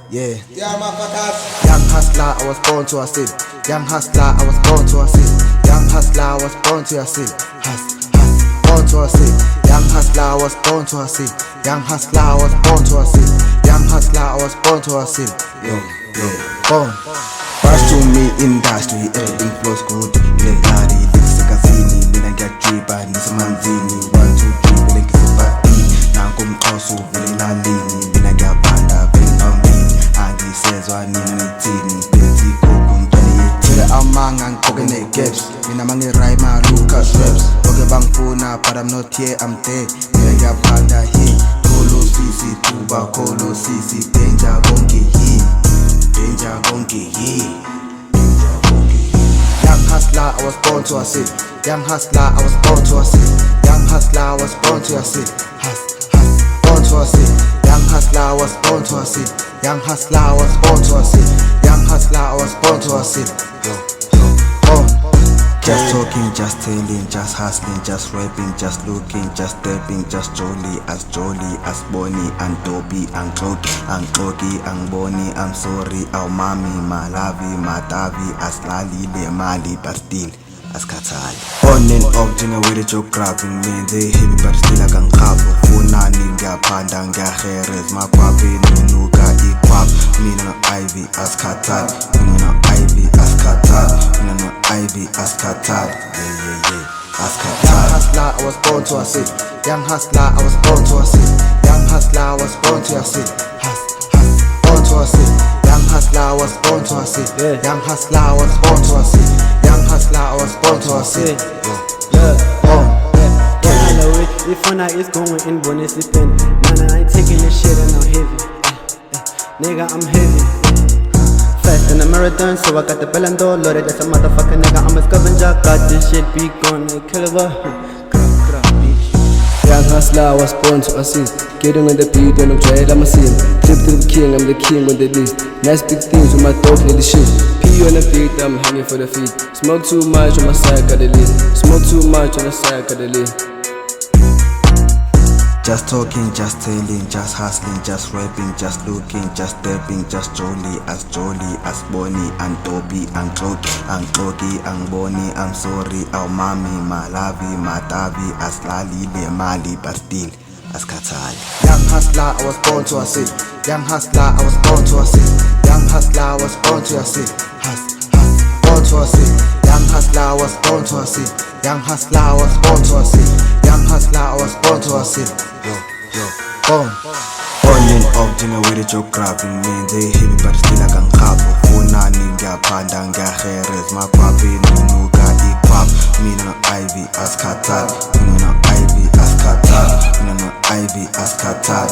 Yeah. Yeah, motherfuckers. Young hustler, I was born to hustle. Young hustler, I was born to hustle. Young hustler, I was born to hustle. Born to hustle. Young hustler, I was born to hustle. Young hustler, I was born to hustle. Young hustler, I was born to hustle. Born. Rush to me industry, everything flows good. In the body, lisikazini, mina ngiyajiba nisemanzini. 1, 2, 3, vele ngisebhadini. Nanku umxhosa uvele lalini, mina ngiyabanda bengibambini. Angisezwa nina nithini, bethi gogo mntwana yethile amanga ngigqoke ne-gaps. Mina mangirhyma Lucas raps. Bonke bangifuna but I'm not here, I'm there. Mina ngiyabanda here. Kholo sisi, tuba kholo sisi, danger konke here. Danger konke here. Young hustler, I was born to hustle. Young hustler, I was born to hustle. Young hustler, I was born to hustle. Born to hustle. Young hustler, I was born to hustle. Young hustler, I was born to hustle. Young hustler, I was born to hustle. Just talking, just telling, just hustling, just rapping, just looking, just stepping, just jolly as Bonnie and Dobby and Clocky and Bonnie. I'm sorry, our mommy, my lavi, my davi, as lali, le mali, but still as katali. On and off, dinner with the joke grabbing me, they heavy but still I can cover. Funani, ngiyapanda, ngiyaherez, makwabe, nunuka, ikwab. Mina no Ivy as katali, mina no Ivy as katali, mina no Ivy as katali, as katali. Young hustler, I was born to hustle. Young hustler, I was born to hustle. Young hustler, I was born to hustle. Born to hustle. Young hustler, I was born to hustle. Young hustler, I was born to hustle. Young hustler, I was born to hustle. I know it. If one night is going in, one is sipping. Nah, I ain't taking this shit and I'm heavy. Nigga, I'm heavy. Fast in a marathon, so I got the Ballon d'Or loaded. That's a motherfucker nigga, I'm a scavenger. Got this shit, be gonna kill her. Young hustler, I was born to assist. Getting on the beat when I'm trying, I'm a sin. Trip to the king, I'm the king on the list. Nice big things with my dog nearly shit. Pee on the beat, I'm hanging for the feet. Smoke too much on my side, got the list. Smoke too much on the side, got the list. Just talking, just telling, just hustling, just rapping, just looking, just stepping, just jolly as Bonnie and Dobby and Clocky and Bonnie. I'm sorry, our mommy, my lavi, my davi, as lali, le mali, but still as katali. Young hustler, I was born to hustle. Young hustler, I was born to hustle. Young hustler, I was born to hustle. Born to hustle. Young hustler, I was born to hustle. Young hustler, I was born to hustle. Young hustler, I was born to hustle. Born. On and off, dinner with the joke grabbing me, they heavy but still I can cover. Funani, ngiyapanda, ngiyaherez, makwabe, nunuka, ikwab. Mina no Ivy as katali, mina no Ivy as katali, mina no Ivy as katali.